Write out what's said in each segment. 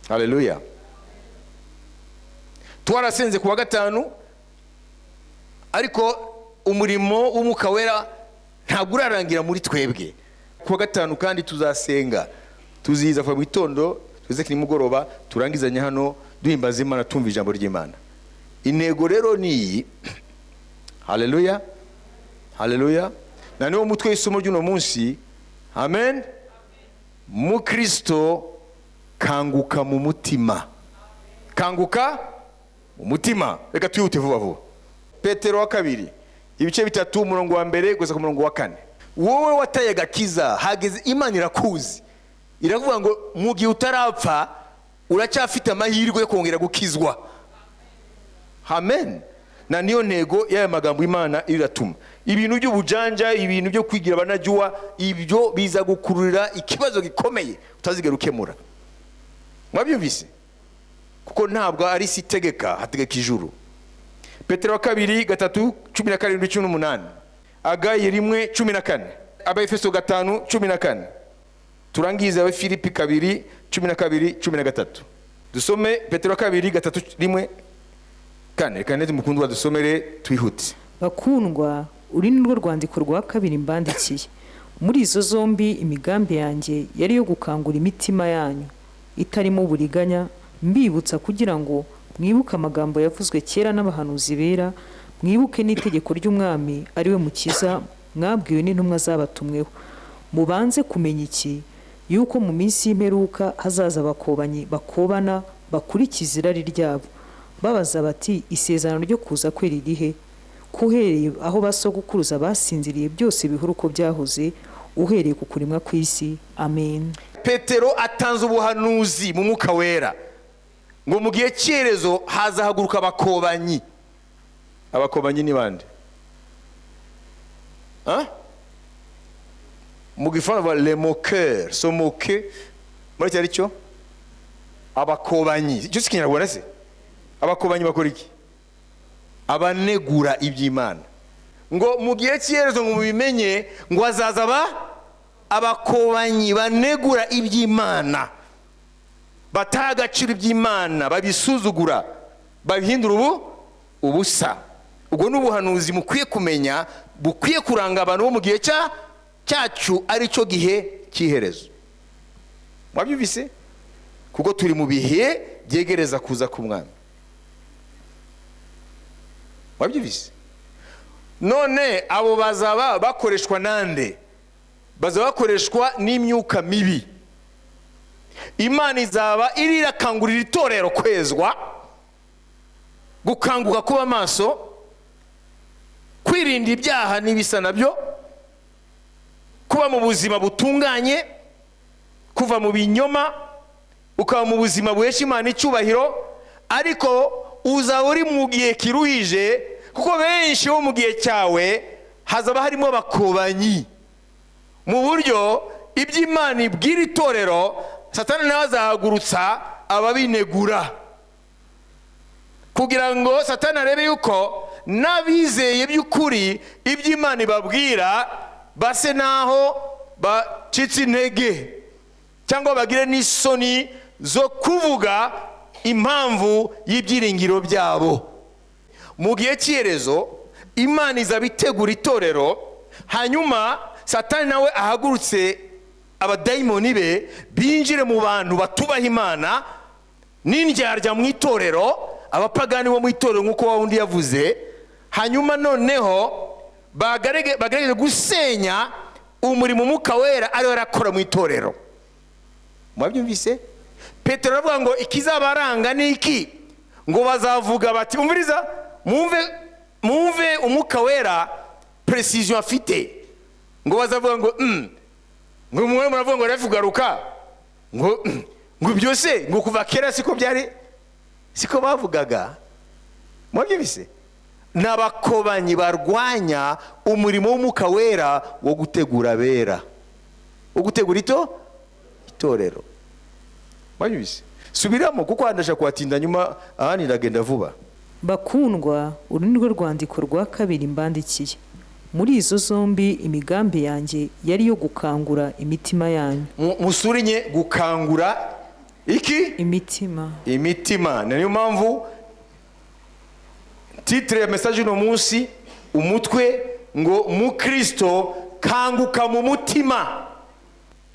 Haleluya. Twarasenze kuwa gatanu, ariko umurimo w'Umwuka Wera ntabwo urarangira muri twebwe. Kuwa gatanu kandi tuzasenga, tuziza kuva mu gitondo tuze nimugoroba, turangizanya hano duhimbaza Imana, tumva ijambo ry'Imana. Intego rero ni iyi. Haleluya, haleluya. Na niwo mutwe w'isomo ry'uno munsi. Amen. Mu Kristo kanguka mu mutima. Kanguka mu mutima. Reka twihute vuba vuba. Petero wa kabiri ibice 3 umurongo wa mbere gusa ku murongo wa 4. Wowe wataye agakiza, hageze Imana irakuzi. Iravuga ngo mu gihe utarapfa uracyafite amahirwe yo kongera gukizwa. Amen. Na niyo ntego y'aya magambo Imana iratuma. Ibintu by'ubujanja, ibintu byo kwigira abanajua, ibyo biza gukururira ikibazo gikomeye utazigera ukemura. Mwabyumvise? Kuko ntabwo ari isi itegeka, hategeka ijuru. Petero wa kabiri 3:17-18, Agayi 1:14, Abaefeso 5:14, turangiza wa Filipi 2:12-13. Dusome Petero wa kabiri 3:1-4. Kandi mukundwa dusomere twihute. Bakundwa, uri nirwo rwandiko rwa kabiri mbandikiye. Muri izo zombi imigambi yanjye yari yo gukangura imitima yanyu itarimo buriganya, mbibutsa kugira ngo mwibuke amagambo yavuzwe kera n'abahanuzi bera, mwibuke n'itegeko ry'umwami ari we mukiza mwabwiwe n'intumwa zabatumweho. Mubanze kumenya iki, yuko mu minsi y'imperuka hazaza abakobanyi bakobana bakurikiza irari ryabo, babaza bati isezerano ryo kuza kwe ririhe? Kuhereye aho basogokuruza basinziriye byose bihuru uko byahoze, uhereye ku kurimwa kw'isi. Amen. Petero atanze ubuhanuzi mu Mwuka Wera ngo mu gihe cyerezo hazahaguruka abakobanyi. Abakobanyi ni bande? Mu gifaransa les moqueurs, se moquer. Muri cyari cyo abakobanyi. Cyo sikinyarwanda se? Abakobanyi bakora iki? Abanegura iby'Imana. Ngo mu gihe cyerezo ngo mubimenye ngo azaza abakobanyi banegura iby'Imana, batagacira iby'Imana, babisuzugura, babihindura ubusa. Ubwo n'ubuhanuzi mukwiye kumenya, bukwiye kuranga abantu bo mu gihe cyacu ari cyo gihe cy'iherezo. Mwabyumvise? Kuko turi mu bihe byegereza kuza k'Umwami. Mwabyumvise? None abo bazaba bakoreshwa nande? Bazaba bakoreshwa n'imyuka mibi. Imana izaba irakangurira itorero kwezwa, gukanguka kuba maso, kwirinda ibyaha n'ibisa nabyo, kuba mu buzima butunganye, kuva mu binyoma ukaba mu buzima buhesha Imana icyubahiro. Ariko uzaba uri mu gihe kiruhije, kuko benshi bo mu gihe cyawe hazaba harimo abakobanyi, mu buryo iby'Imana ibwira itorero Satani nawe azahagurutsa ababinegura, kugira ngo Satani arebe yuko n'abizeye by'ukuri iby'Imana ibabwira base naho bacitse intege, cyangwa bagire n'isoni zo kuvuga impamvu y'ibyiringiro byabo. Mu gihe cyerezo Imana izabitegura itorero, hanyuma Satani nawe ahagurutse abadayimoni be binjire mu bantu batubaha Imana n'indyarya mu itorero, abapagani bo mu itorero nk'uko wundi yavuze. Hanyuma noneho bagaragaje gusenya umurimo Umwuka Wera ariwe arakora mu itorero. Mwabyumvise? Petero aravuga ngo ikizabaranga ni iki? Ngo bazavuga bati, umviriza, mwumve Umwuka Wera precision afite. Ngo bazavuga ngo ngo mwe muravuga ngo ravugaruka, ngo byose ngo kuva kera siko byari, siko bavugaga. Mwabyumvise? N'abakobanyi barwanya umurimo w'Umwuka Wera wo gutegura abera, wo gutegura itorero. Mwabyumvise? Subiramo kuko handasha kwatinda nyuma ahani ndagenda vuba. Bakundwa, uru nirwo rwandiko rwa kabiri mbandikiye. Muri izo zombi imigambi yanjye yari yo gukangura imitima yanyu. Musurinye gukangura iki imitima. Niyo mpamvu titre ya message no munsi umutwe ngo mu Kristo kanguka mu mutima,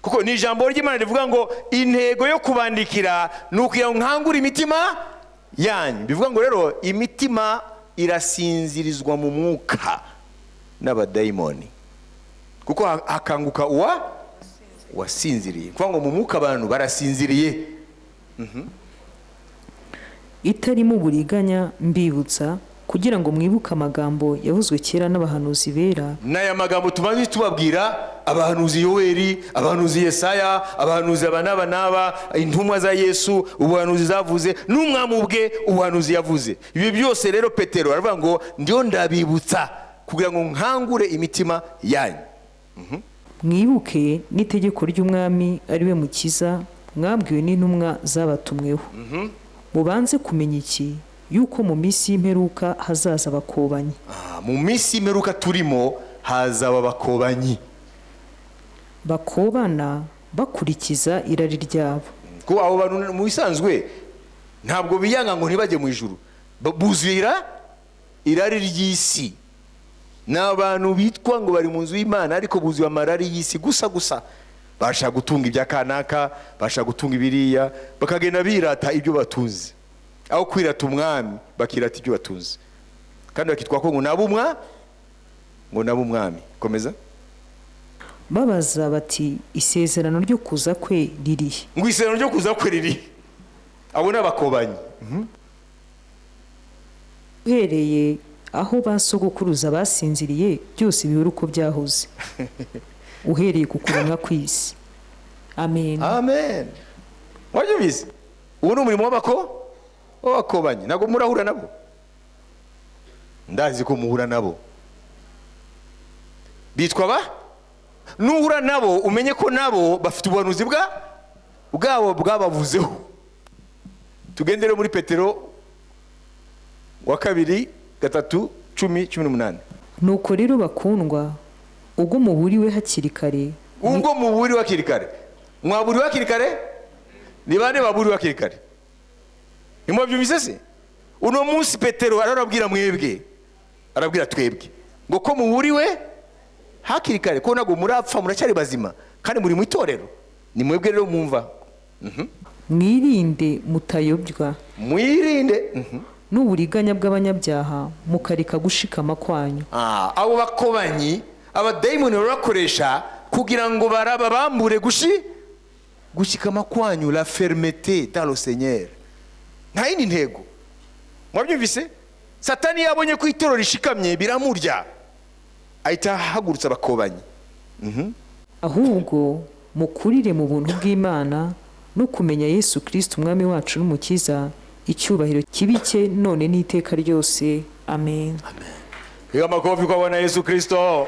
kuko ni ijambo ry'Imana rivuga ngo intego yo kubandikira nukugira ngo nkangure imitima yanyu. Bivuga ngo rero imitima irasinzirizwa mu mwuka n'abadayimoni, kuko hakanguka wasinziriye. Kuvuga ngo mu mwuka abantu barasinziriye. Itarimo uburiganya mbibutsa kugira ngo mwibuke amagambo yavuzwe kera n'abahanuzi bera. N'aya magambo tumaze tubabwira abahanuzi Yoweri, abahanuzi Yesaya, abahanuzi abanaba, intumwa za Yesu, ubuhanuzi zavuze, n'umwami ubwe ubuhanuzi yavuze. Ibi byose rero Petero aravuga ngo ndiyo ndabibutsa kugira ngo nkangure imitima yanyu. Mwibuke n'itegeko ry'umwami ari we mukiza mwabwiwe n'intumwa zabatumweho. Mubanze kumenya iki, yuko mu minsi y'imperuka hazaza abakobanyi. Mu minsi y'imperuka turimo hazaba abakobanyi, bakobana bakurikiza irari ryabo. Ko abo bantu mu bisanzwe ntabwo biyanga ngo ntibajye mu ijuru, buzira irari ry'isi. N'abantu bitwa ngo bari mu nzu y'Imana ariko buzuye amarari y'isi gusa. Bashaka gutunga ibya kanaka, bashaka gutunga ibiriya, bakagenda birata ibyo batunze, aho kwirata umwami bakirata ibyo batunze, kandi bakitwa ko ngo nabumwami. Komeza. Babaza bati isezerano ryo kuza kwe ririhe? Ngo isezerano ryo kuza kwe ririhe? Abo n'abakobanyi. Uhereye aho basogokuruza basinziriye byose bihora uko byahoze, uhereye ku kuremwa kw'isi. Amen. Wajya ubizi ubu ni umurimo w'abakobanyi. Ntabwo murahura nabo? Ndazi ko muhura nabo. Bitwa nuhura nabo umenye ko nabo bafite ubuhanuzi bwabo bwabavuzeho. Tugendere muri Petero wa 2:3-10-18. Nuko rero bakundwa, ubwo muburiwe hakiri kare. Mwaburiwe hakiri kare? Ni bande baburiwe hakiri kare? Nimwe byumvise se? Uno munsi Petero arababwira mwebwe, arabwira twebwe ngo ko muburiwe hakiri kare, ko nago murapfa muracyari bazima kandi muri mu itorero. Ni mwebwe rero mwumva. Mwirinde mutayobywa. N'uburiganya bw'abanyabyaha mukarika gushikama kwanyu. Abo bakobanyi abadayimoni barakoresha kugira ngo bambure gushikama kwanyu, la fermeté dans le Seigneur. Nta yindi ntego. Mwabyumvise? Satani yabonye ko itorero rishikamye biramurya, ahita hagurutsa abakobanyi. Ahubwo mukurire mu buntu bw'Imana no kumenya Yesu Kristo umwami wacu n'umukiza, icyubahiro kibike none n'iteka ryose. Amen. Hiyo makofi kwa Bwana Yesu Kristo.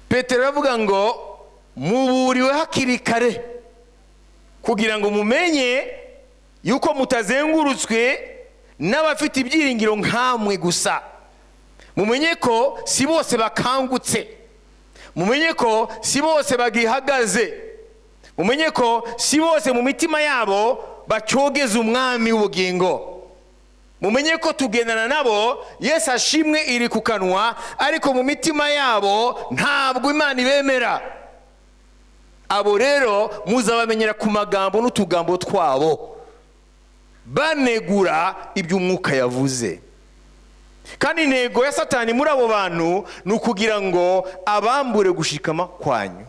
Petero avuga ngo muburiwe hakiri kare kugira ngo mumenye yuko mutazengurutswe n'abafite ibyiringiro nkamwe gusa. Mumenye ko si bose bakangutse, mumenye ko si bose bagihagaze, mumenye ko si bose mu mitima yabo bacyogeza umwami w'ubugingo. Mumenye ko tugendana nabo Yesu ashimwe iri ku kanwa, ariko mu mitima yabo ntabwo Imana ibemera. Abo rero muzabamenyera ku magambo n'utugambo twabo, banegura ibyo umwuka yavuze. Kandi intego ya Satani muri abo bantu ni ukugira ngo abambure gushikama kwanyu.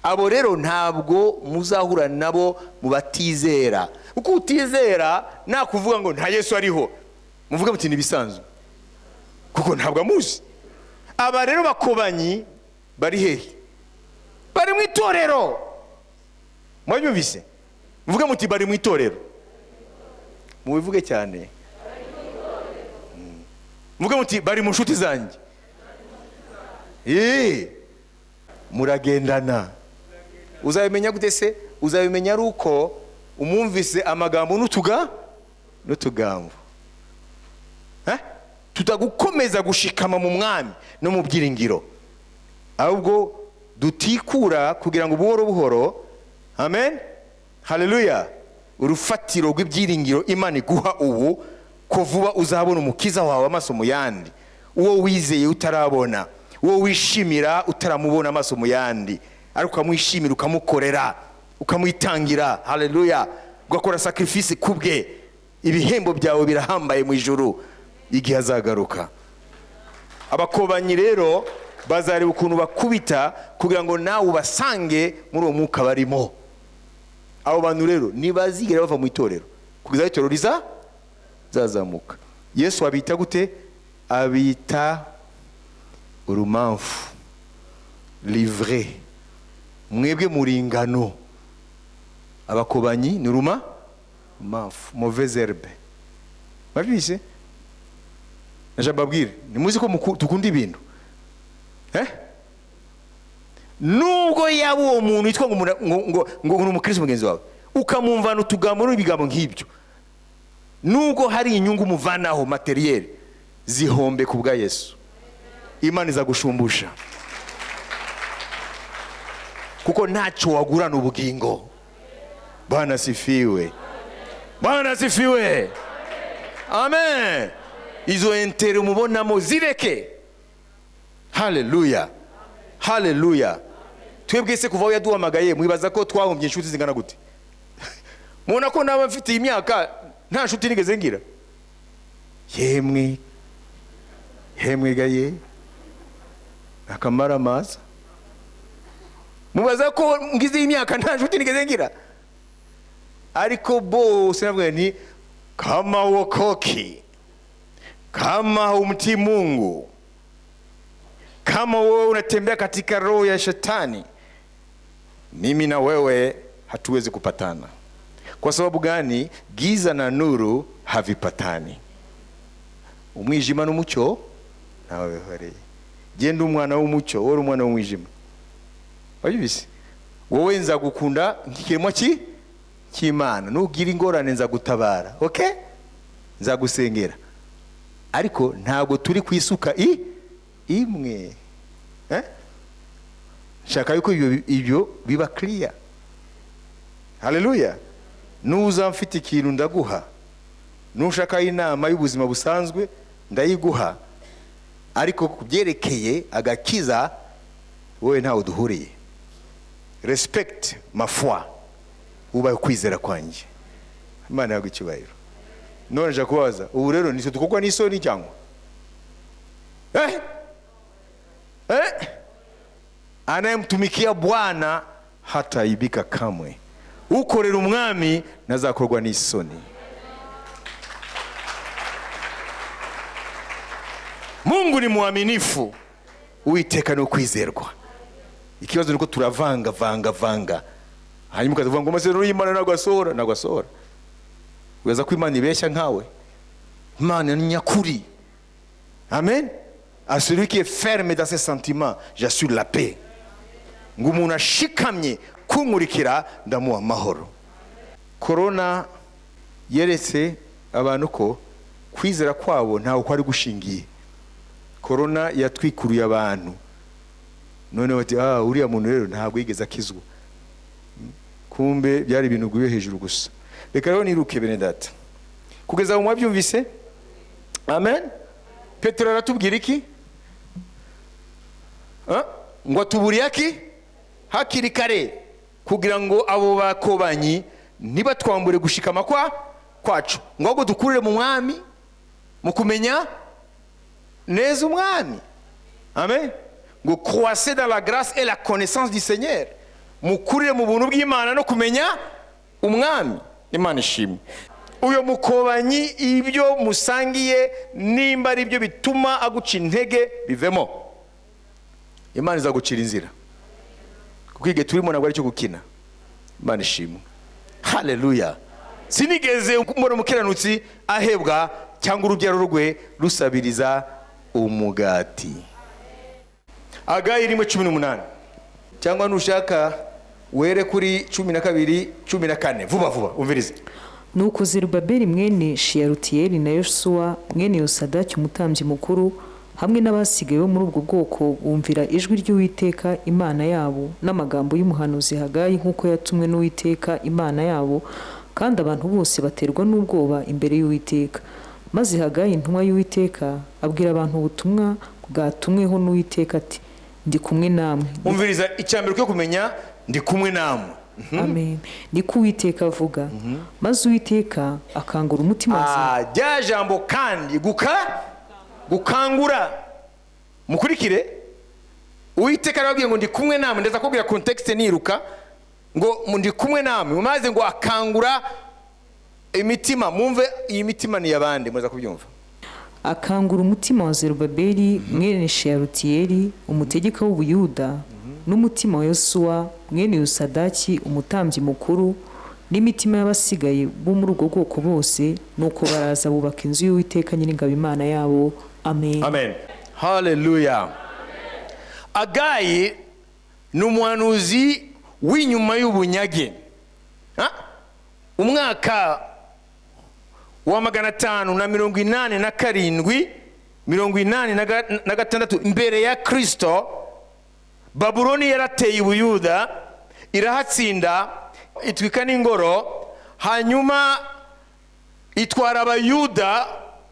Abo rero ntabwo muzahura nabo mu batizera. Uko utizera nta kuvuga ngo nta Yesu ariho, muvuga muti nibisanzwe kuko ntabwo amuzi. Aba rero bakobanyi bari hehe? Bari mu itorero. Mwabyumvise? Muvuga muti bari mu itorero. Mubivuge cyane. Muvuga muti bari mu nshuti zanjye. Muragendana. Uzabimenya gute se? Uzabimenya ari uko umumvise amagambo n'utugambo. Tutagukomeza gushikama mu mwami no mu byiringiro. ahubwo dutikura kugira ngo buhoro buhoro, amen, haleluya, urufatiro rw'ibyiringiro Imana iguha ubu ko vuba uzabona umukiza wawe amaso mu yandi, uwo wizeye utarabona, uwo wishimira utaramubona amaso mu yandi, ariko ukamwishimira, ukamukorera, ukamwitangira, haleluya, ugakora sacrifice kubwe. Ibihembo byawe birahambaye mu ijuru igihe azagaruka. Abakobanyi rero bazareba ukuntu bakubita kugira ngo nawe ubasange muri uwo mwuka barimo. Abo bantu rero ntibazigera bava mu itorero kugeza itorero rizazamuka. Yesu abita gute? Abita urumamfu, livre. Mwebwe muri ingano, abakobanyi ni urumamfu, mauvaise herbe. Mwabyise? Najababwire, nimuzi ko tukunda ibintu. Nubwo yaba uwo muntu yitwa ngo umukristo mugenzi wawe, ukamumvana utugambo n'ibigambo nk'ibyo, nubwo hari inyungu muvanaho materiel, zihombe ku bwa Yesu. Imana izagushumbusha, kuko ntacyo wagurana ubugingo. Bwana sifiwe, Bwana sifiwe, amen. Izo entere mubonamo zireke. Haleluya, haleluya. Twebwe se kuva yaduhamagaye mwibaza ko twahombye inshuti zingana gute? Mubona ko naba mfite imyaka nta nshuti nigeze ngira? Yemwe gaye akamara maza. Mubaza ko ngize imyaka nta nshuti nigeze ngira? Ariko bose nabwo ni kama wokoki, kama umti Mungu, kama wewe unatembea katika roho ya shetani, mimi na wewe hatuwezi kupatana. Kwa sababu gani? Giza na nuru havipatani. Umwijima n'umucyo nawe hore. Genda umwana w'umucyo, wowe umwana w'umwijima. Wabibise? Wowe nzagukunda nk'ikiremwa cy'Imana, nugira ingorane nzagutabara, okay? Nzagusengera. Ariko ntabwo turi kwisuka imwe. Shaka yuko ibyo biba clear. Haleluya. Nuza mfite ikintu ndaguha, nushaka inama y'ubuzima busanzwe ndayiguha, ariko kubyerekeye agakiza wowe ntawe duhuriye. Respect ma foi, ubaye kwizera kwanje. Imana yagucyubahiro. None nje kubaza, ubu rero nise tukogwa n'isoni cyangwa anayemtumikia Bwana hataibika kamwe. Ukorera umwami nazakorwa n'isoni. Mungu ni mwaminifu, Uwiteka ni ukwizerwa. Ikibazo nuko turavanga. Hanyuma ukavuga ngo amasezerano y'Imana nagwasohora. Weza ko Imana ibeshya nkawe? Imana ni nyakuri. Amen. À celui qui est ferme dans ses sentiments, j'assure la paix. Ngo umuntu ashikamye kunkurikira ndamuha amahoro. Corona yeretse abantu ko kwizera kwabo ntaho kwari gushingiye. Corona yatwikuruye abantu. None bati uriya muntu rero ntabwo yigeze akizwa. Kumbe byari ibintu guye hejuru gusa. Reka rero niruke bene data. Kugeza mu mwabyumvise? Amen. Petero aratubwira iki? Ngo tuburiye iki? Hakiri kare, kugira ngo abo bakobanyi nibatwambure gushikama kwacu, ngo ahubwo dukurire mu mwami, mu kumenya neza umwami. Amen. Ngo croissez dans la grâce et la connaissance du Seigneur, mukurire mu buntu bw'Imana no kumenya umwami. Imana ishimwe. Uyo mukobanyi ibyo musangiye nimba ari byo bituma aguca intege bivemo. Imana izagucira inzira. Kuko turimo nabwo ari cyo gukina. Imana ishimwe. Haleluya. Sinigeze mbona umukiranutsi ahebwa cyangwa urubyaro rwe rusabiriza umugati. Agayi 1:18. Cyangwa nushaka were kuri 12:14. Vuba umvirize. Nuko Zerubabeli mwene Sheyalutiyeli na Yosuwa mwene Yosadaki umutambyi mukuru hamwe n'abasigaye bo muri ubwo bwoko bumvira ijwi ry'Uwiteka Imana yabo n'amagambo y'umuhanuzi Hagayi nk'uko yatumwe n'Uwiteka Imana yabo, kandi abantu bose baterwa n'ubwoba imbere y'Uwiteka. Maze Hagayi intumwa y'Uwiteka abwira abantu ubutumwa bwatumweho n'Uwiteka ati, ndi kumwe namwe. Umviriza icyambere cyo kumenya, ndi kumwe namwe. Amen. Niko Uwiteka avuga. Maze Uwiteka akangura umutima. Rya jambo kandi gukangura. Mukurikire, Uwiteka arababwiye ngo ndi kumwe namwe, ndaza kubwira context niruka ngo ndi kumwe namwe, maze ngo akangura imitima. Mumve iyi mitima ni yabande, muza kubyumva. Akangura umutima wa Zerubabeli mwene Sheyalutiyeli umutegeka w'Ubuyuda, n'umutima wa Yosuwa mwene Yosadaki umutambyi mukuru, n'imitima y'abasigaye bo muri ubwo bwoko bose, nuko baraza bubaka inzu y'Uwiteka Nyiringabo Imana yabo. Amen. Amen. Hallelujah. Hagayi ni umuhanuzi w'inyuma y'ubunyage. Umwaka wa 587 mbere ya Kristo, Babuloni yarateye Ubuyuda, irahatsinda, itwika n'ingoro, hanyuma itwara Abayuda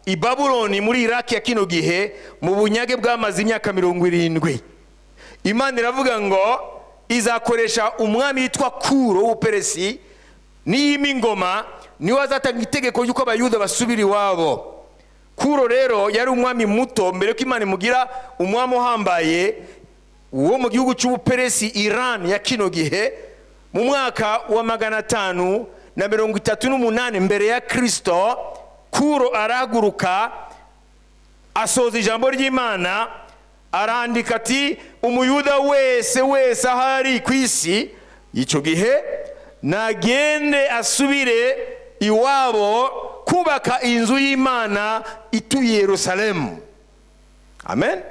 i Babuloni muri Iraki ya kino gihe mu bunyage bwamaze imyaka 70. Imana iravuga ngo izakoresha umwami yitwa Kuro w'Uperesi n'iyima ingoma, niwe azatanga itegeko y'uko Abayuda basubira iwabo. Kuro rero yari umwami muto mbere ko Imana imugira umwami uhambaye wo mu gihugu cy'Ubuperesi, Iran ya kino gihe, mu mwaka wa 538 mbere ya Kristo. Kuro arahaguruka, asoza ijambo ry'Imana, arandika ati, umuyuda wese ahari ku isi icyo gihe nagende asubire iwabo kubaka inzu y'Imana ituye Yerusalemu. Amen.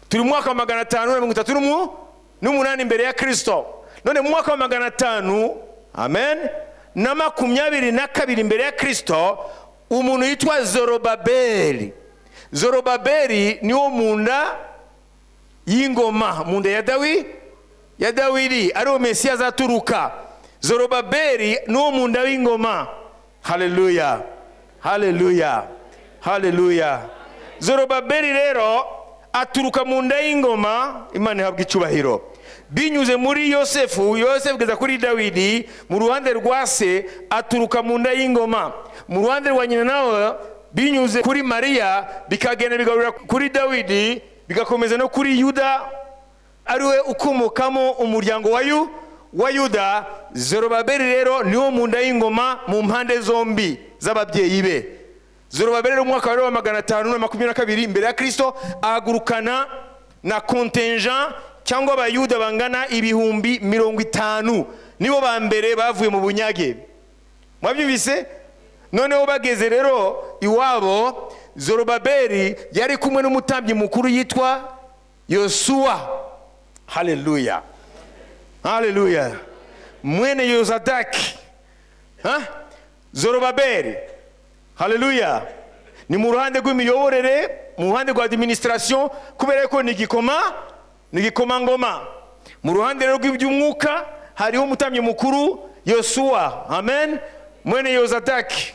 Turi mu mwaka wa 538 mbere ya Kristo. None mu mwaka wa 500, amen, na 22 mbere ya Kristo, umuntu yitwa Zorobabeli. Zorobabeli niwo munda y'ingoma, munda ya Dawidi, ariwo Mesiya azaturuka. Zorobabeli niwo munda w'ingoma. Haleluya, haleluya, haleluya. Zorobabeli rero aturuka munda y'ingoma, Imana ihabwa icyubahiro, binyuze muri Yosefu geza kuri Dawidi. Mu ruhande rwa se aturuka munda y'ingoma, mu ruhande rwa nyina nawe binyuze kuri Mariya, bikagenda bigarura kuri Dawidi, bigakomeza no kuri Yuda, ariwe ukomokamo umuryango wa Yuda. Zorobabeli rero niwo munda y'ingoma mu mpande zombi z'ababyeyi be. Zorobabeli mu mwaka wa 522 mbere ya Kristo ahagurukana na contingent cyangwa Abayuda bangana 50,000. Nibo ba mbere bavuye mu bunyage. Mwabyumvise? Noneho bageze rero iwabo, Zorobabeli yari kumwe n'umutambyi mukuru yitwa Yosuwa. Haleluya, haleluya, mwene Yosadaki. Zorobabeli, haleluya, ni mu ruhande rw'imiyoborere, mu ruhande rwa administration, kubera ko ni gikomangoma. Mu ruhande rw'iby'umwuka hariho umutambyi mukuru Yosuwa, amen, mwene Yosadaki.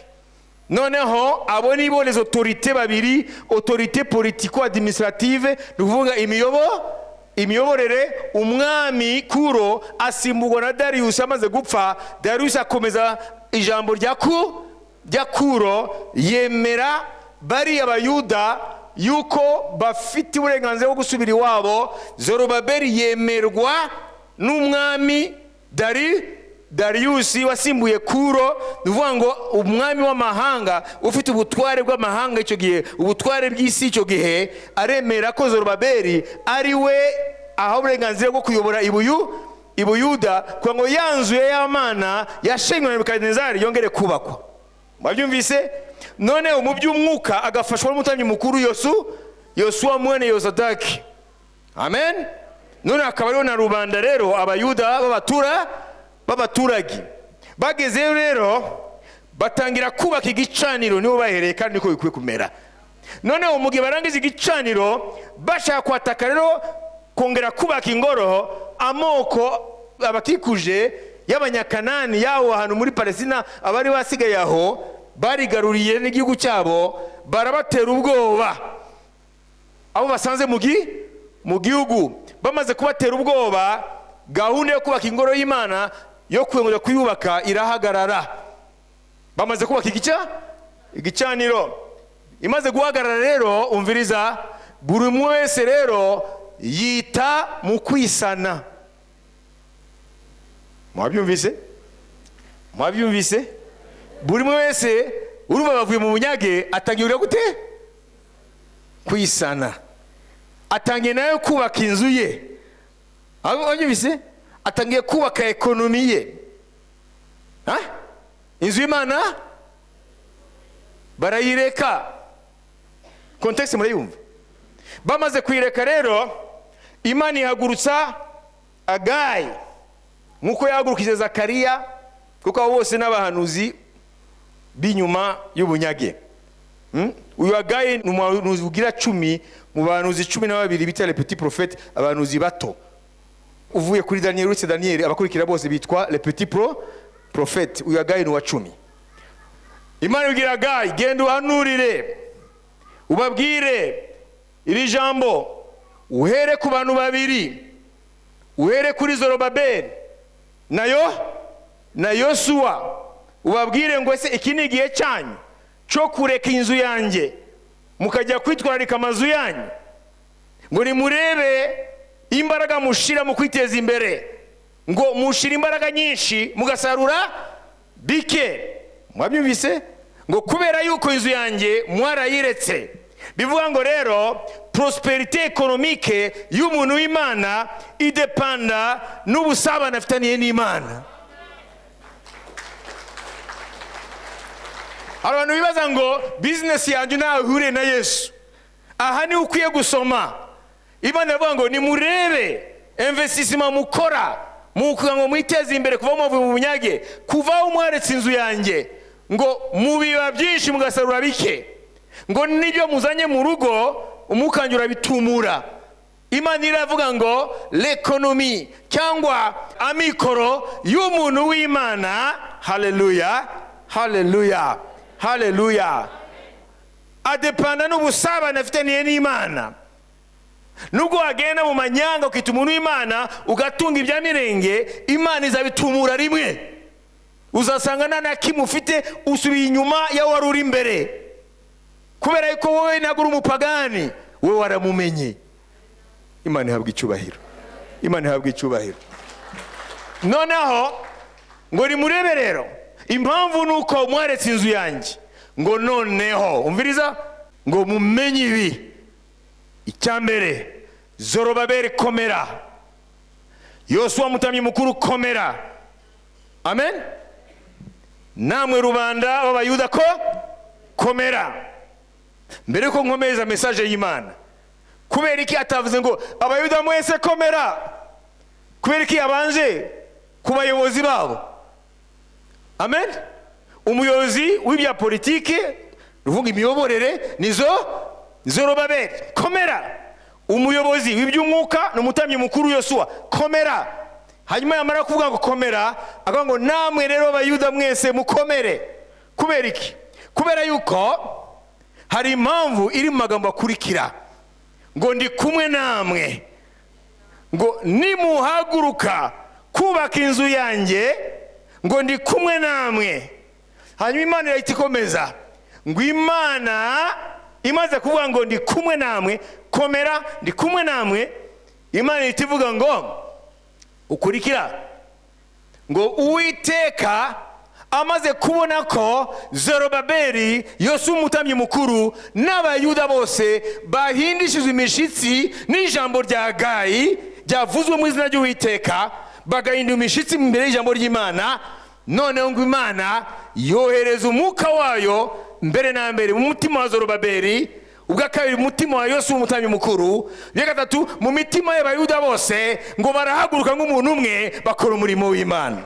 Noneho abo nibo les autorités babiri, autorité politico-administrative, nuvuga imiyoborere. Umwami Kuro asimburwa na Darius amaze gupfa. Darius akomeza ijambo rya Kuro, yemera bari Abayuda yuko bafite uburenganzira bwo gusubira iwabo. Zorobabeli yemerwa n'umwami Darius wasimbuye Kuro, nuvuga ngo umwami w'amahanga ufite ubutware bw'amahanga icyo gihe, ubutware bw'isi icyo gihe, aremera ko Zorobabeli ari we aha uburenganzira bwo kuyobora Ibuyuda, kugira ngo yanzuye y'Imana yashenywe na Nebukadinezari yongere kubakwa. Mwabyumvise? None mu by'umwuka agafashwa n'umutambyi mukuru Yosuwa mwene Yosadaki. Amen. None akaba ariho na rubanda rero, Abayuda b'abaturage bagezeyo rero batangira kubaka igicaniro. Nibo bahereye kandi niko bikwiye kumera. noneho mu gihe barangiza igicaniro bashaka kwataka rero kongera kubaka ingoro, amoko abakikuje y'abanyakanani yaho ahantu muri Palestina abari basigaye aho barigaruriye n'igihugu cyabo, barabatera ubwoba abo basanze mu gihugu. Bamaze kubatera ubwoba, gahunda yo kubaka ingoro y'Imana yo kwongera kuyubaka irahagarara. Bamaze kubaka igicaniro, imaze guhagarara rero, umviriza, buri umwe wese rero yita mu kwisana. Mwabyumvise? Buri umwe wese urumva bavuye mu bunyage atangira gute? Kwisana. Atangiye nayo kubaka inzu ye. Mwabyumvise? Atangiye kubaka ekonomi ye. Inzu y'Imana barayireka. Kontekste murayumva? Bamaze kuyireka rero, Imana ihagurutsa Agayi nkuko yahagurukije Zakariya, kuko abo bose n'abahanuzi b'inyuma y'ubunyage. Uyu Agayi ni umuhanuzi ugira 10 mu bahanuzi 12 bita les petits prophètes, abahanuzi bato. Uvuye kuri Daniel, uretse Daniel abakurikira bose bitwa les petits prophètes. Uyu Agayi ni wa 10. Imana ibwira Agayi, genda uhanurire, ubabwire iri jambo, uhere ku bantu babiri, uhere kuri Zorobabeli na Yosuwa, ubabwire ngo ese iki ni igihe cyanyu cyo kureka inzu yanjye mukajya kwitwararika amazu yanyu, ngo nimurebe imbaraga mushira mu kwiteza imbere, ngo mushira imbaraga nyinshi mugasarura bike. Mwabyumvise? Ngo kubera yuko inzu yanjye mwarayiretse. Bivuga ngo rero prosperité économique y'umuntu w'Imana idepanda n'ubusabane afitaniye n'Imana. Abantu bibaza ngo business yanjye nawe hure na Yesu. Aha ni ukwiye gusoma. Imana ivuga ngo nimurebe investissement mukora mukugira ngo mwiteze imbere kuva mu bunyage, kuva umwaretse inzu yanjye, ngo mubiba byinshi mugasarura bike, ngo nibyo muzanye mu rugo umukanjura bitumura. Imana iravuga ngo l'économie cyangwa amikoro y'umuntu w'Imana, haleluya, haleluya, haleluya, adepanda n'ubusabane afitaniye n'Imana. Nubwo wagenda mu manyanga ukita umuntu w'Imana ugatunga ibya mirenge, Imana izabitumura rimwe. Uzasanga nta kimwe ufite, usubiye inyuma ya wari uri imbere, kubera yuko wowe nagura umupagani, wowe waramumenye. Imana ihabwa icyubahiro, Imana ihabwa icyubahiro. Noneho ngo nimurebe rero impamvu nuko mwaretse inzu yanjye, ngo noneho umviriza, ngo mumenye ibi. Icyambere, Zorobabeli komera, Yosuwa mutamyi mukuru komera. Amen. Namwe rubanda b'Abayuda komera. Mbere ko nkomeza message y'Imana, kubera iki atavuze ngo Abayuda mwese komera? Kubera iki yabanje ku bayobozi babo? Amen. Umuyobozi w'ibya politike, ruvuga imiyoborere, nizo Zorobabeli komera. Umuyobozi w'iby'umwuka n'umutamyi mukuru Yosuwa komera. Hanyuma yamara kuvuga ngo komera, akavuga ngo namwe rero Abayuda mwese mukomere. Kubera iki? Kubera yuko hari impamvu iri mu magambo akurikira, ngo ndi kumwe namwe, ngo nimuhaguruka kubaka inzu yanjye, ngo ndi kumwe namwe. Hanyuma Imana irahita ikomeza ngo Imana imaze kuvuga ngo ndi kumwe namwe, komera, ndi kumwe namwe, Imana ihita ivuga ngo ukurikira, ngo Uwiteka amaze kubona ko Zorobabeli, Yosuwa umutamyi mukuru n'Abayuda bose bahindishijwe imishitsi n'ijambo rya Agayi ryavuzwe mu izina ry'Uwiteka, bagahinda imishitsi imbere y'ijambo ry'Imana, noneho ngo Imana yohereza umwuka wayo mbere na mbere mu mutima wa Zorobabeli, ubwa kabiri mu mutima wa Yosuwa umutamyi mukuru, bya gatatu mu mitima y'Abayuda bose, ngo barahaguruka nk'umuntu umwe bakora umurimo w'Imana.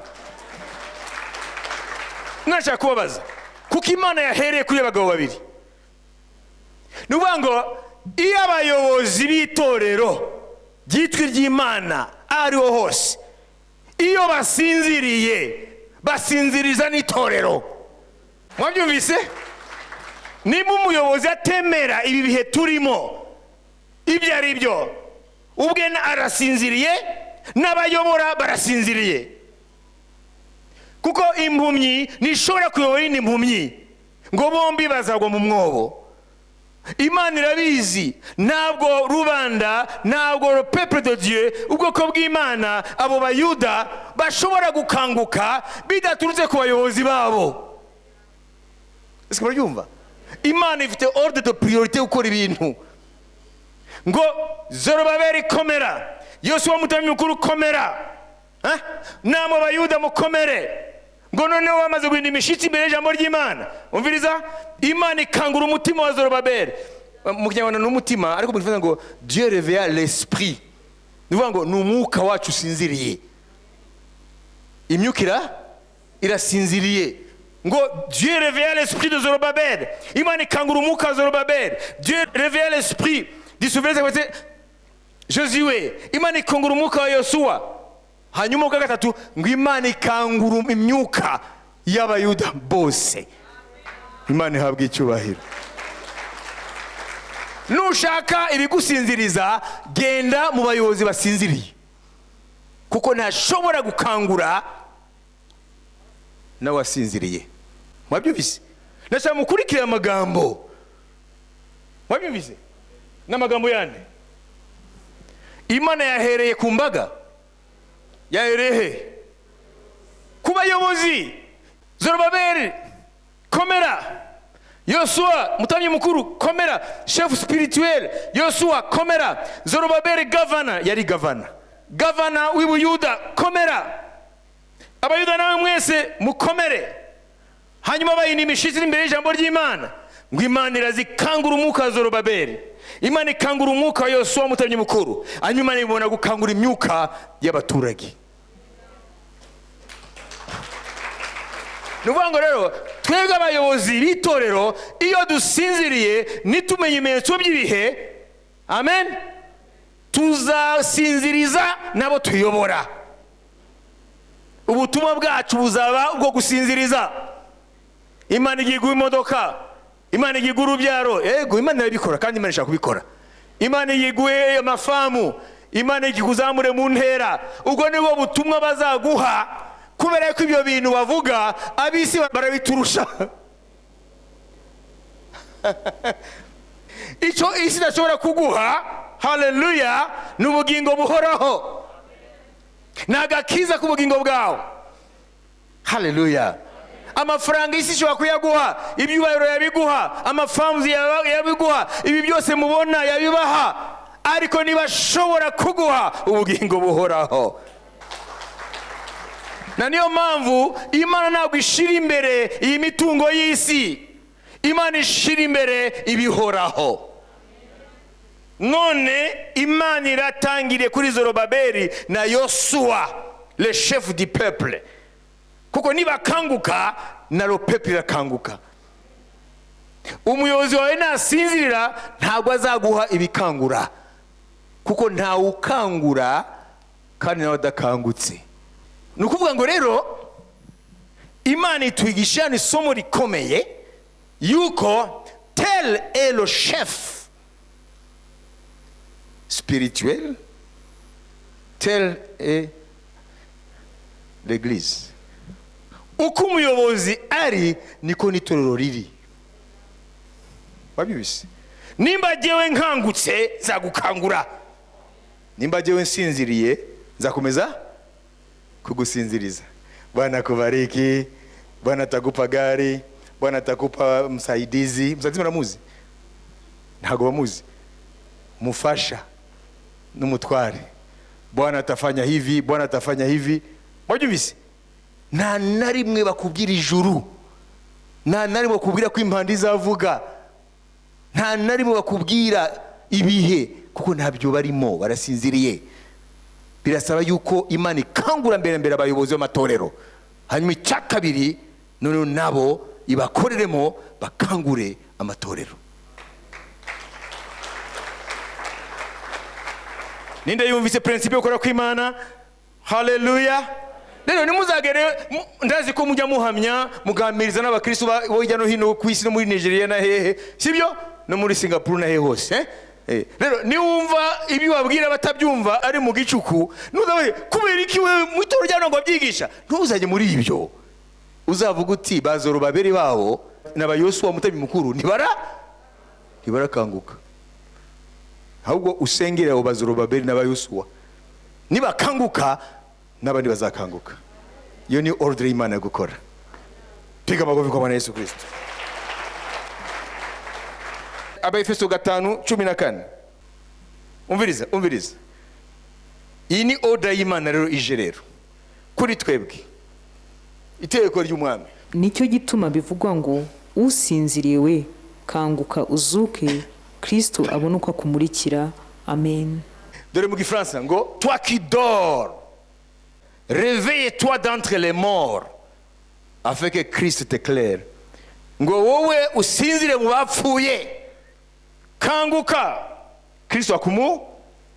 Nashaka kubabaza, kuko Imana yahereye kuri abagabo babiri, nubango iyo abayobozi b'itorero ryitwa ry'Imana ariho hose iyo basinziriye basinziriza n'itorero. Mwabyumvise? Niba umuyobozi atemera ibi bihe turimo ibyo ari byo ubwe arasinziriye n'abayobora barasinziriye, kuko impumyi ntishobora kuyobora indi impumyi ngo bombi bazagwa mu mwobo. Imana irabizi, ntabwo rubanda, ntabwo le peuple de Dieu, ubwoko bw'Imana, abo bayuda bashobora gukanguka bidaturutse ku bayobozi babo. Ese murabyumva? Imana ifite ordre de priorité gukora ibintu. Ngo Zorobabeli komera, Yosuwa mutambyi mukuru komera, namwe bayuda mukomere. Ngo noneho bamaze guhinda imishitsi imbere y'ijambo ry'Imana. Umviriza, Imana ikangura umutima wa Zorobabeli. Mu Kinyarwanda n'umutima, ariko bivuga ngo Dieu réveilla l'esprit. Nuvuga ngo n'umwuka wacu usinziriye. Imyuka irasinziriye. Ngo Dieu réveilla l'esprit de Zorobabeli. Imana ikangura umwuka wa Zorobabeli. Dieu réveilla l'esprit du souverain Josué. Imana ikangura umwuka wa Yosuwa. Hanyuma ubwa gatatu ngo Imana ikangura imyuka y'abayuda bose. Imana ihabwa icyubahiro. Nushaka ibigusinziriza genda mu bayobozi basinziriye, kuko ntashobora gukangura n'awasinziriye. Mwabyumvise? Nashaka mukurikira amagambo. Mwabyumvise? N'amagambo yande Imana yahereye ku mbaga, yaherehe ku bayobozi. Zorobabeli komera, Yosuwa mutambyi mukuru komera, chef spirituel Yosuwa komera, Zorobabeli governor, yari governor w'Ubuyuda komera, abayuda nawe mwese mukomere. Hanyuma bayindi imishitsi imbere y'ijambo ry'Imana, ngo Imana irazikangura umwuka wa Zorobabeli, Imana ikangura umwuka wa Yosuwa mutambyi mukuru, hanyuma ibona gukangura imyuka y'abaturage. Nuvuga ngo rero twebwe abayobozi b'itorero iyo dusinziriye nitumenye ibimenyetso by'ibihe, amen, tuzasinziriza nabo tuyobora. Ubutumwa bwacu buzaba ubwo gusinziriza. Imana igiye guha imodoka, Imana igiye guha urubyaro, yego Imana irabikora kandi Imana ishaka kubikora. Imana igiye guha amafamu, Imana igiye kuzamure mu ntera. Ubwo nibwo butumwa bazaguha, kubera ko ibyo bintu bavuga abisi barabiturusha. Icyo isi idashobora kuguha, haleluya, n'ubugingo buhoraho, n'agakiza k'ubugingo bwawe, haleluya. Amafaranga isi ishobora kuyaguha, ibyubahiro yabiguha, amafamu yabiguha, ibi byose mubona yabibaha, ariko ntibashobora kuguha ubugingo buhoraho. Na niyo mpamvu Imana ntabwo ishira imbere iyi mitungo y'isi, Imana ishira imbere ibihoraho. None Imana iratangiriye kuri Zorobabeli na Yosuwa, le chef du peuple, kuko nibakanguka na le peuple irakanguka. Umuyobozi wawe nasinzirira ntabwo azaguha ibikangura, kuko ntawukangura kandi nawe adakangutse. Nukuvuga ngo rero Imana itwigisha isomo rikomeye yuko tel est le chef spirituel, tel est l'église. Uko umuyobozi ari niko n'itorero riri. Wabibise? Nimba jewe nkangutse nzagukangura, nimba jewe nsinziriye nzakomeza kugusinziriza. Bwana kubariki, Bwana atakupa gari, Bwana atakupa msaidizi. Msaidizi mnamuzi? Ntago bamuzi. Mufasha n'umutware. Bwana atafanya hivi, Bwana atafanya hivi. Wajubise? Nta narimwe bakubwira ijuru, nta narimwe bakubwira ko impanda izavuga, nta narimwe bakubwira ibihe, kuko ntabyo barimo, barasinziriye. Birasaba yuko Imana ikangura mbere abayobozi b'amatorero, hanyuma icya kabiri none nabo ibakoreremo bakangure amatorero. ninde yumvise principe yo gukora kw'Imana? Haleluya. Rero nimuzagere, ndazi ko mujya muhamya mugamiriza n'abakristo bo hirya no hino ku isi no muri Nigeria na hehe, sibyo? No muri Singapore na hehe hose. Rero niwumva ibi wabwira batabyumva ari mu gicuku, nuzawe kubera iki we mu itoro ryano ngo abyigisha, ntuzajye muri ibyo. Uzavuga uti bazoro babiri bawo n'abayosuwa mutabi mukuru ntibarakanguka. Ahubwo usengere abo bazoro babiri n'abayosuwa, nibakanguka n'abandi bazakanguka. Iyo ni order y'Imana yo gukora. Piga amagofi kwa Bwana Yesu Kristo. Abaefeso 5:14. Umviriza. Iyi ni order y'Imana rero ije rero kuri twebwe, itegeko ry'umwami. Nicyo gituma bivugwa ngo usinziriwe kanguka uzuke, Kristo abone uko akumurikira. Amen. Dore mu Gifaransa ngo toi qui dors, réveille-toi d'entre les morts afin que Christ t'éclaire. Ngo wowe usinzire mu bapfuye, kanguka Kristo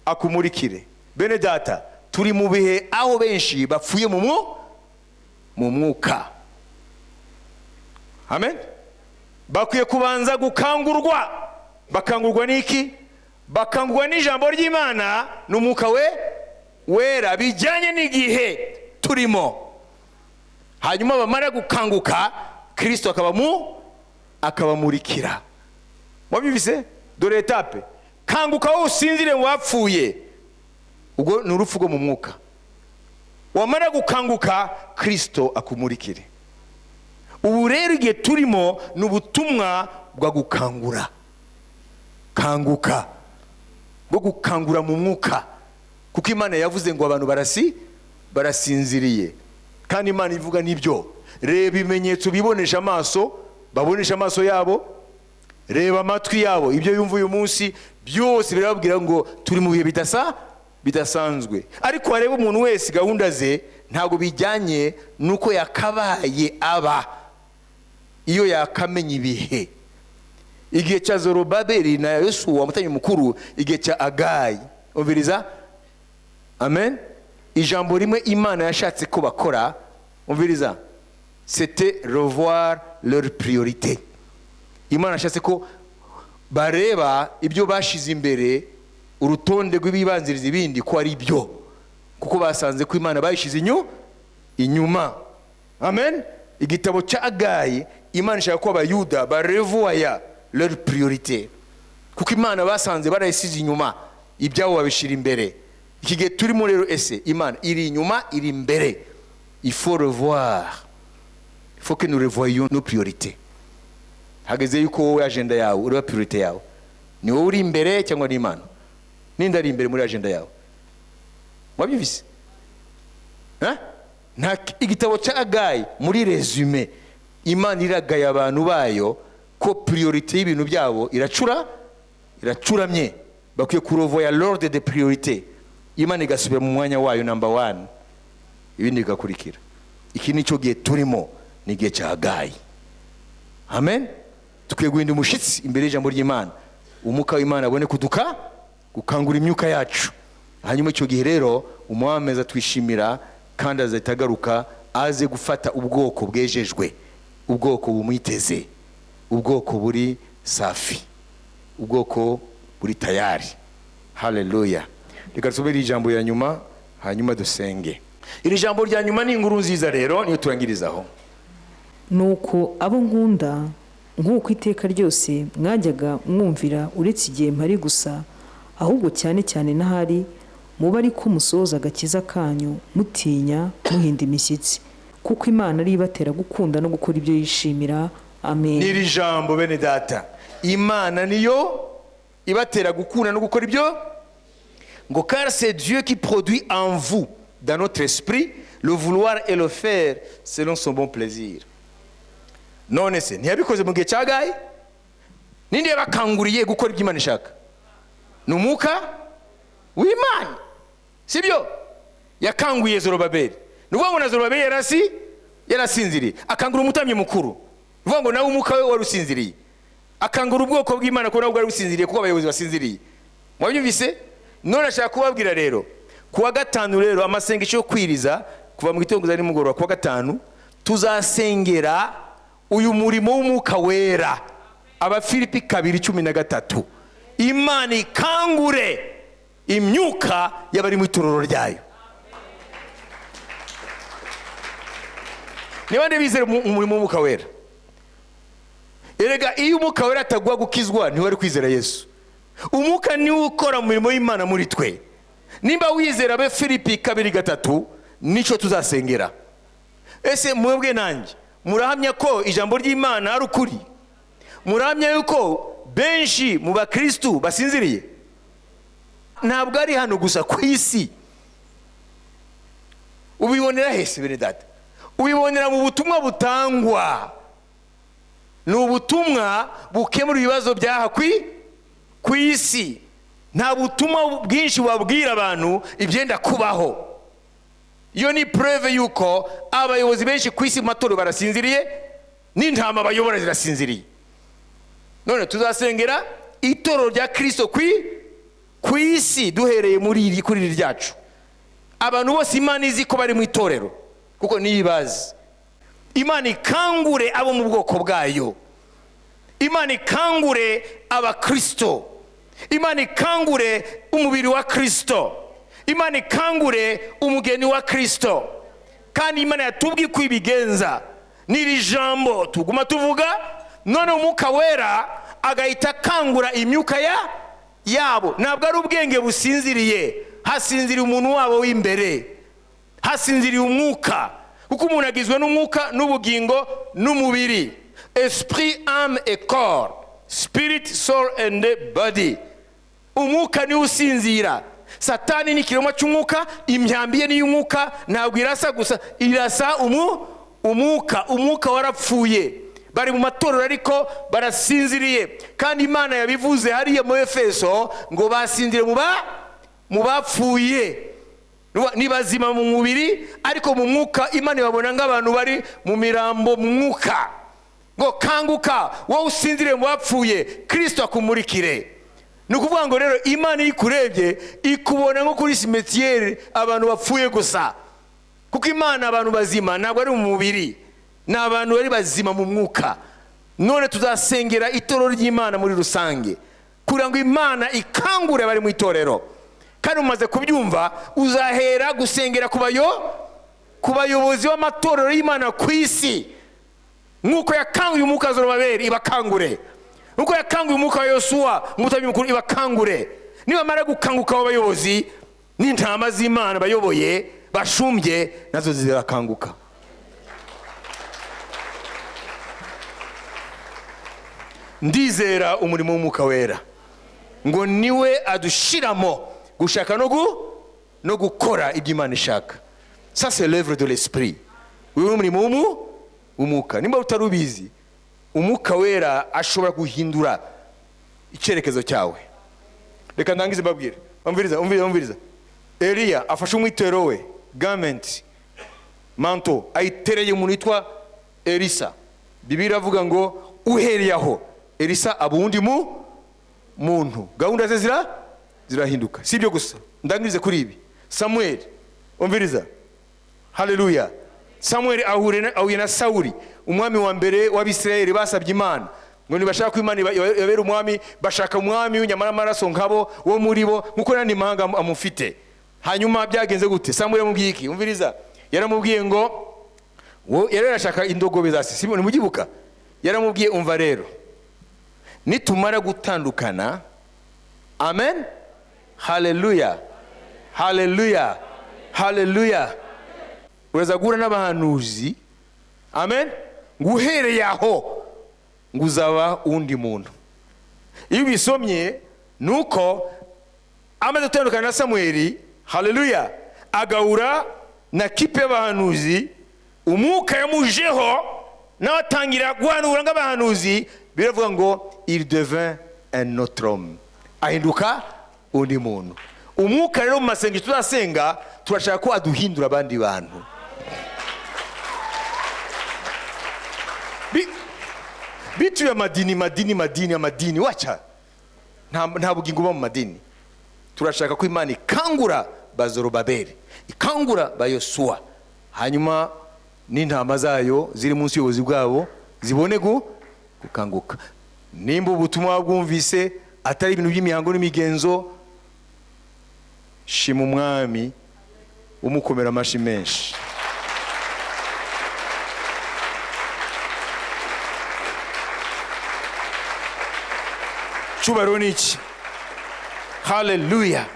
akumurikire. Bene data, turi mu bihe aho benshi bapfuye mu mwuka. Amen. Bakwiye kubanza gukangurwa. Bakangurwa n'iki? Bakangurwa n'ijambo ry'Imana n'umwuka wera bijyanye n'igihe turimo. Hanyuma bamara gukanguka, Kristo akabamurikira. Wabyumvise? Dore etape. Kanguka wowe usinzire mu bapfuye, ubwo ni urupfu rwo mu mwuka. Wamara gukanguka, Kristo akumurikire. Ubu rero igihe turimo ni ubutumwa bwa gukangura. Kanguka, bwo gukangura mu mwuka, kuko Imana yavuze ngo abantu barasinziriye, kandi Imana ivuga n'ibyo. Reba ibimenyetso bibonesha amaso, babonesha amaso yabo, reba amatwi yabo, ibyo yumva uyu munsi byose birababwira ngo turi mu bihe bidasanzwe. Ariko wareba umuntu wese gahunda ze ntago bijyanye nuko yakabaye aba, iyo yakamenya ibihe. Igihe cya Zorobabeli na Yosuwa mutanye mukuru, igihe cya Agayi. Umviriza? Amen. Ijambo rimwe Imana yashatse ko bakora, umviriza, c'était revoir leur priorité. Imana yashatse ko bareba ibyo bashize imbere, urutonde rw'ibibanziriza ibindi ko ari byo, kuko basanze ko Imana bayishize inyuma. Amen. Igitabo cya Agayi, Imana ishaka ko abayuda barevoya leur priorité, kuko Imana basanze barayisize inyuma, ibyabo babishira imbere. Iki gihe turimo rero, ese Imana iri inyuma iri imbere? Il faut revoir, il faut que nous revoyions nos priorités. Hageze yuko wowe agenda yawe ureba priorité yawe, ni wowe uri imbere cyangwa ni Imana? Ninde ari imbere muri agenda yawe? Wabyumvise? Nta igitabo cya Agayi muri resume, Imana iragaya abantu bayo ko priorité y'ibintu byabo iracuramye, bakwiye kurovoya l'ordre de priorité. Imana igasubira mu mwanya wayo number 1, ibindi bigakurikira. Iki nicyo gihe turimo, ni igihe cya Agayi. Amen. Tukwiye guhinda umushitsi imbere y'ijambo ry'Imana, umwuka w'Imana abone gukangura imyuka yacu. Hanyuma icyo gihe rero umwami azatwishimira kandi azatagaruka, aze gufata ubwoko bwejejwe, ubwoko bumwiteze, ubwoko buri safi, ubwoko buri tayari. Haleluya. Reka tusubire ijambo ya nyuma, hanyuma dusenge. Iri jambo rya nyuma ni inkuru nziza rero, niyo turangirizaho. Nuko abo nkunda, nk'uko iteka ryose mwajyaga mwumvira, uretse igihe mpari gusa, ahubwo cyane cyane n'ahari, muba ariko musohoza agakiza kanyu mutinya, muhinda imishyitsi, kuko Imana ari ibatera gukunda no gukora ibyo yishimira. Amen. Niri jambo bene data, Imana niyo ibatera gukunda no gukora ibyo ngo, car c'est Dieu qui produit en vous, dans notre esprit, le vouloir et le faire selon son bon plaisir. None se ntiyabikoze mu gihe cya Agayi? Ninde yabakanguriye gukora ibyo Imana ishaka? Ni umwuka w'Imana, sibyo? Yakanguye Zorobabeli. Nuvuga ngo na Zorobabeli yarasinziriye, akangura umutambyi mukuru. Nuvuga ngo nawe umwuka we wari usinziriye, akangura ubwoko bw'Imana ko nawe bwari businziriye, kuko abayobozi basinziriye. Mwabyumvise? none ashaka kubabwira rero kuwa gatanu rero amasengesho yo kwiriza kuva mu gitondo za nimugoroba kuwa gatanu tuzasengera uyu murimo w'umwuka wera. Abafilipi 2:13 Imana ikangure imyuka y'abari mu itorero ryayo. Niba ndebizera umurimo w'umwuka wera, erega iyo umwuka wera atagwa gukizwa ntiwari kwizera Yesu. Umwuka niwe ukora mu mirimo y'Imana muri twe. Nimba wizera Abafilipi 2:3 nico tuzasengera. Ese mwebwe nanjye murahamya ko ijambo ry'Imana ari ukuri? Murahamya yuko benshi mu bakristu basinziriye? Ntabwo ari hano gusa ku isi. Ubibonera hese bene data? Ubibonera mu butumwa butangwa. Ni ubutumwa bukemura ibibazo byaha ku isi. Nta butumwa bwinshi wabwira abantu ibyenda kubaho. Iyo ni preuve yuko abayobozi benshi ku isi mu matorero barasinziriye, n'intama bayobora zirasinziriye. None tuzasengera itorero rya Kristo ku isi duhereye kuri ryacu. Abantu bose Imana izi ko bari mu itorero kuko niyibazi. Imana ikangure abo mu bwoko bwayo. Imana ikangure abakristo. Imana ikangure umubiri wa Kristo. Imana ikangure umugeni wa Kristo. Kandi Imana yatubwiye ko ibigenza n'iri jambo tuguma tuvuga, none umwuka wera agahita kangura imyuka yabo. Ntabwo ari ubwenge businziriye, hasinziriye umuntu wabo w'imbere, hasinziriye umwuka. Kuko umuntu agizwe n'umwuka n'ubugingo n'umubiri. Esprit, âme et corps. Spirit, soul and body. Umwuka ni usinzira. Satani ni kirema cy'umwuka, imyambiye ni y'umwuka, ntabwo irasa gusa, irasa umwuka warapfuye. Bari mu matorero ariko barasinziriye. Kandi Imana yabivuze hariya mu Efeso ngo basinzire mu bapfuye. Ni bazima mu mubiri ariko mu mwuka Imana ibabona nk'abantu bari mu mirambo mu mwuka. Ngo kanguka wowe usinzire mu bapfuye, Kristo akumurikire. Ni ukuvuga ngo rero Imana ikurebye ikubona nko kuri cimetière abantu bapfuye gusa. Kuko Imana abantu bazima ntabwo ari mu mubiri, ni abantu bari bazima mu mwuka. None tuzasengera itorero ry'Imana muri rusange kugira ngo Imana ikangure bari mu itorero. Kandi umaze kubyumva uzahera gusengera ku bayobozi b'amatorero y'Imana ku isi. Nkuko yakanguye umwuka Zorobabeli ibakangure, nkuko yakanguye umwuka wa Yosuwa umutambyi mukuru ibakangure. Nibamara gukanguka abayobozi n'intama z'Imana bayoboye bashumbye nazo zirakanguka. Ndizera umurimo w'umwuka wera ngo niwe adushiramo gushaka no gukora ibyo Imana ishaka. Ça c'est l'œuvre de l'esprit. Uyu umurimo w'umwuka. Nimba utarubizi, umwuka wera ashobora guhindura icyerekezo cyawe. Reka ndangize mbabwire. Umviriza. Eliya afashe umwitero we, garment, manto, ayitereye umuntu witwa Elisa. Bibiliya avuga ngo uhereye aho Elisa abundi muntu. Gahunda ze zirahinduka. Si ibyo gusa. Ndangize kuri ibi. Samuel, umviriza. Haleluya. Samuel ahuye na Sawuli, umwami wa mbere w'Abisirayeli basabye Imana ngo nibashaka ko Imana yabera umwami, bashaka umwami w'inyamara amaraso nkabo wo muri bo nkuko nandi mahanga amufite. Hanyuma byagenze gute? Samuel yamubwiye iki? Umviriza. Yaramubwiye ngo yarashaka indogobe za Sisimo, nimugibuka? Yaramubwiye umva rero, nitumara gutandukana, amen, haleluya, haleluya, haleluya, uraza guhura n'abahanuzi, amen, nguhereye aho nguzaba undi muntu. Iyo bisomye nuko amaze gutandukana na Samueli, haleluya, agahura na kipe y'abahanuzi, umwuka yamujeho n'abatangira guhanura nk'abahanuzi. Biravuga ngo il devint un autre homme, ahinduka undi muntu. Umwuka rero mu masengesho tuzasenga turashaka ko aduhindura abandi bantu. Bitu ya madini wacha nta bugingo buba mu madini. turashaka ko Imana ikangura ba Zorobabeli, ikangura ba Yosuwa, hanyuma n'intama zayo ziri munsi y'ubuyobozi bwabo zibone gukanguka. Nimba ubutumwa bwumvise atari ibintu by'imihango n'imigenzo, shima umwami umukomera amashi menshi. Cyubahiro ni iki? Haleluya,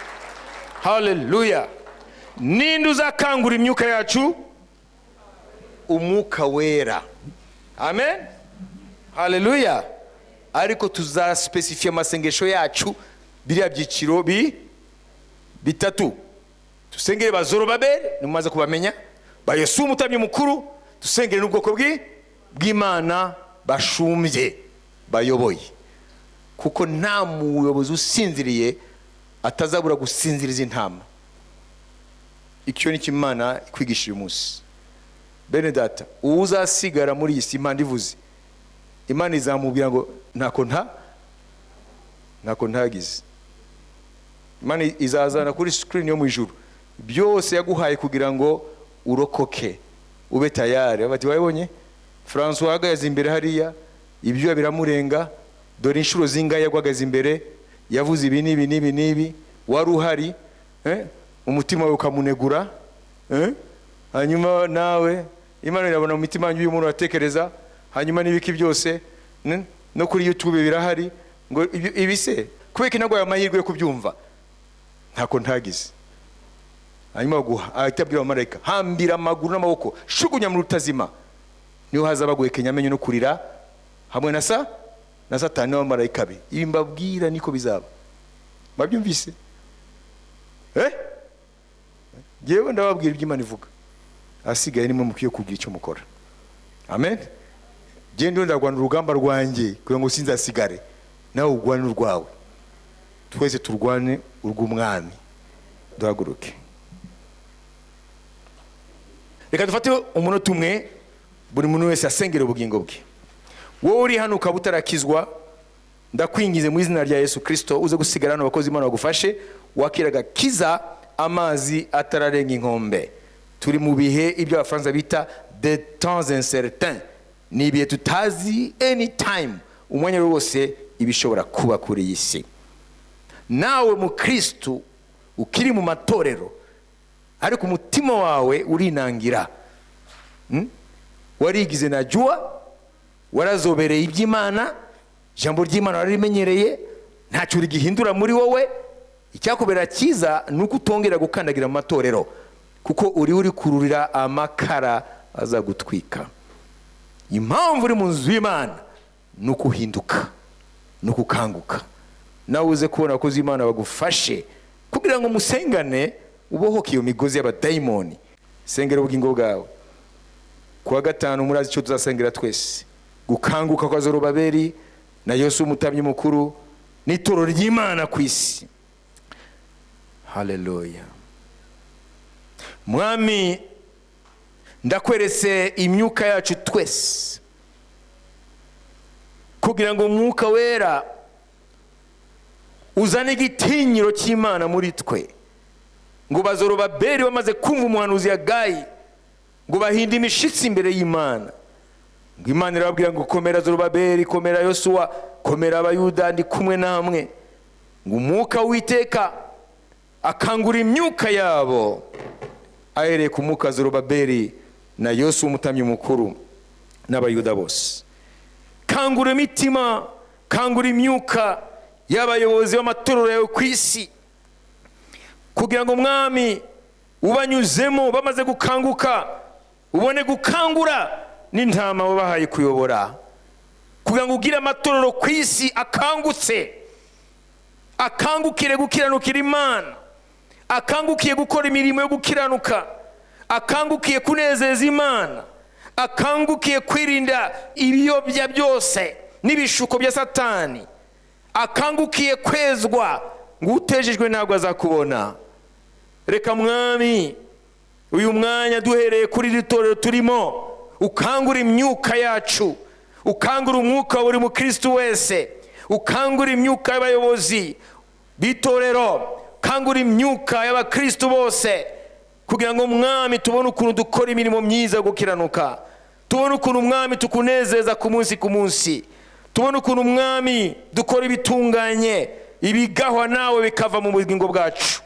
haleluya. Ninde uzakangura imyuka yacu? Umwuka wera. Amen, haleluya. Ariko tuzaspecifiye amasengesho yacu biriya byiciro bitatu. Tusengere ba Zorobabeli, nimumaze kubamenya, ba Yesu umutambyi mukuru, tusengere n'ubwoko bw'Imana bashumbye bayoboye, kuko nta muyobozi usinziriye atazabura gusinziriza intama. Icyo ni Imana ikwigisha uyu munsi. Bene data, uzasigara muri iyi si Imana ivuze, Imana izamubwira ngo ntako ntagize. Imana izazana kuri screen yo mu ijuru byose yaguhaye kugira ngo urokoke, ube tayari. Bati wabonye François ahagaze imbere hariya, ibyo biramurenga, dore inshuro zingahe yagwagaze imbere, yavuze ibi n'ibi, wari uhari, umutima wawe ukamunegura, hanyuma nawe Imana irabona mu mitima y'uyu muntu atekereza, hanyuma n'ibiki byose no kuri YouTube birahari, ngo ibise kubeka inagwa amahirwe yo kubyumva, ntako ntagize. Hanyuma guha atabwira abamarayika, hambira amaguru n'amaboko, shugunya mu rutazima, niho haza baguhekenya amenyo no kurira hamwe na Satani n'abamarayika be. Ibi mbabwira niko bizaba. Babyumvise? Yewe ndababwira ibyo Imana ivuga, asigaye nimwe mukwiye kugira icyo mukora. Amen. Genda ndagwana urugamba rwanjye kugira ngo sinzasigare, nawe ugwane urwawe, twese turwane urw'umwami. Duhaguruke, reka dufate umunota umwe buri muntu wese asengera ubugingo bwe. Wowe uri hano ukaba utarakizwa, ndakwingize mu izina rya Yesu Kristo uze gusigara hano, abakozi Imana bagufashe wakiraga kiza amazi atararenga inkombe. Turi mu bihe ibyo abafaransa bita de temps incertain, ni ibihe tutazi anytime, umwanya wose ibishobora kuba kuri iyi si. Nawe mu Kristo ukiri mu matorero, ariko umutima wawe urinangira, warigize na jua, warazobereye iby'Imana, ijambo ry'Imana wararimenyereye, ntacyo rigihindura muri wowe. Icyakubera cyiza nuko utongera gukandagira mu matorero, kuko uri kururira amakara azagutwika. Impamvu uri mu nzu y'Imana nuko uhinduka, nuko ukanguka. Nawe uze kubona abakozi b'Imana bagufashe kugira ngo musengane ubohoke iyo migozi y'abadayimoni. Sengera ubugingo bwawe. Kuwa gatanu murazi icyo tuzasengera twese, gukanguka kwa Zorobabeli na Yesu umutambyi mukuru n'itoro ry'Imana ku isi. Haleluya. Mwami, ndakweretse imyuka yacu twese, kugira ngo umwuka wera uzane igitinyiro cy'Imana muri twe, ngo ba Zorobabeli bamaze kumva umuhanuzi Hagayi, ngo bahinde imishitsi imbere y'Imana. Ngo Imana irababwira ngo komera Zorobabeli, komera Yosuwa, komera abayuda, ndi kumwe namwe. Ngo umwuka w'Uwiteka akangura imyuka yabo, ahereye ku mwuka Zorobabeli na Yosuwa umutambyi mukuru n'abayuda bose. Kangura imitima, kangura imyuka y'abayobozi b'amatorero yawe ku isi, kugira ngo Mwami ubanyuzemo bamaze gukanguka, ubone gukangura n'intama wabahaye kuyobora, kugira ngo ugire amatorero ku isi akangutse, akangukire gukiranukira Imana, akangukiye gukora imirimo yo gukiranuka, akangukiye kunezeza Imana, akangukiye kwirinda ibiyobya byose n'ibishuko bya Satani, akangukiye kwezwa ngo utejejwe ntabwo azakubona. Reka Mwami uyu mwanya duhereye kuri iri torero turimo, ukangura imyuka yacu, ukangura umwuka buri mu Kristo wese, ukangura imyuka y'abayobozi b'itorero, ukangura imyuka y'abakristo bose kugira ngo mwami tubone ukuntu dukora imirimo myiza yo gukiranuka, tubone ukuntu mwami tukunezeza ku munsi ku munsi, tubone ukuntu mwami dukora ibitunganye, ibigahwa nawe bikava mu bugingo bwacu.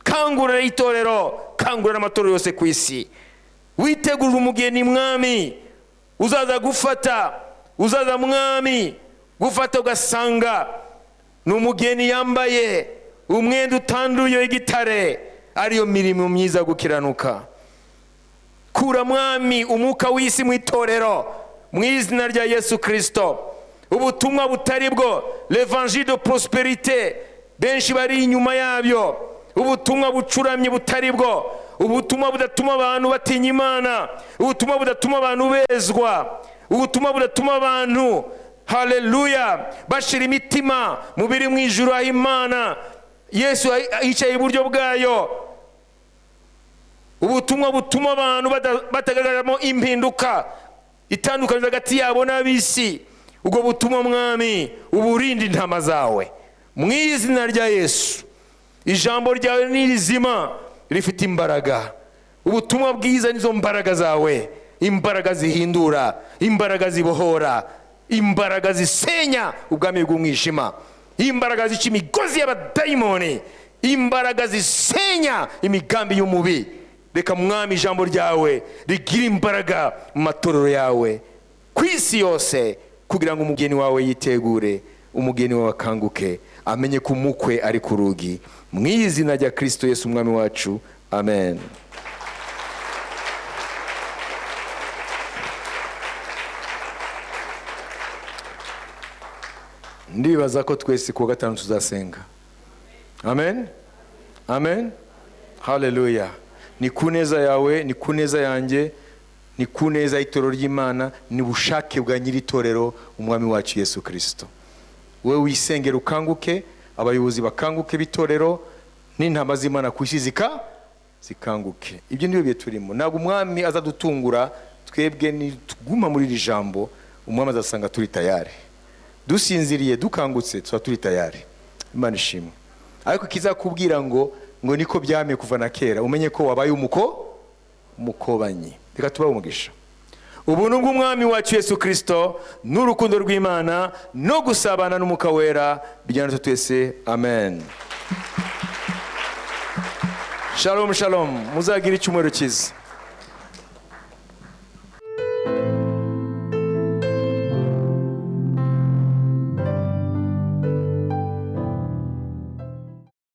Kangurira itorero, kangurira amatorero yose ku isi. Witegurira umugeni mwami uzaza gufata, uzaza mwami gufata ugasanga ni umugeni yambaye umwenda utanduye w'igitare, ariyo mirimo myiza gukiranuka. Kura mwami umwuka w'isi mu itorero mu izina rya Yesu Kristo. Ubutumwa butari bwo, l'évangile de prospérité, benshi bari inyuma yabyo. Ubutumwa bucuramye butari bwo, ubutumwa budatuma abantu batinya Imana, ubutumwa budatuma abantu bezwa, ubutumwa budatuma abantu, haleluya, bashira imitima mu biri mu ijuru aho Imana Yesu yicaye iburyo bwayo. Ubutumwa butuma abantu batagaragaramo impinduka itandukanye hagati yabo n'ab'isi. Ubwo butumwa mwami uburinde intama zawe mu izina rya Yesu. Ijambo ryawe ni rizima, rifite imbaraga. Ubutumwa bwiza nizo mbaraga zawe, imbaraga zihindura, imbaraga zibohora, imbaraga zisenya ubwami bw'umwijima, imbaraga zica imigozi y'abadayimoni, imbaraga zisenya imigambi y'umubi. Reka mwami ijambo ryawe rigira imbaraga mu matorero yawe ku isi yose, kugira ngo umugeni wawe yitegure, umugeni wawe akanguke, amenye ko umukwe ari ku rugi. Mu izina rya Kristo Yesu umwami wacu, amen. Ndibaza ko twese ku gatanu tuzasenga. Amen, amen, haleluya. Ni kuneza yawe, ni kuneza yanjye, ni kuneza itorero ry'Imana, ni bushake bwa nyiri itorero umwami wacu Yesu Kristo. Wewe wisengera ukanguke, abayobozi bakanguke bitorero, n'intama z'Imana ku isi zikanguke. Ibyo niyo biye turimo. Ntabwo umwami azadutungura twebwe ni tuguma muri iri jambo, umwami azasanga turi tayari. Dusinziriye dukangutse tuba turi tayari. Imana ishimwe. Ariko kizakubwira ngo niko byame kuva na kera, umenye ko wabaye umukobanyi. Reka tubahe umugisha. Ubuntu bw'umwami wacu Yesu Kristo n'urukundo rw'Imana no gusabana n'Umwuka Wera bijyana twese, amen. Shalom shalom, muzagira icyumweru cyiza.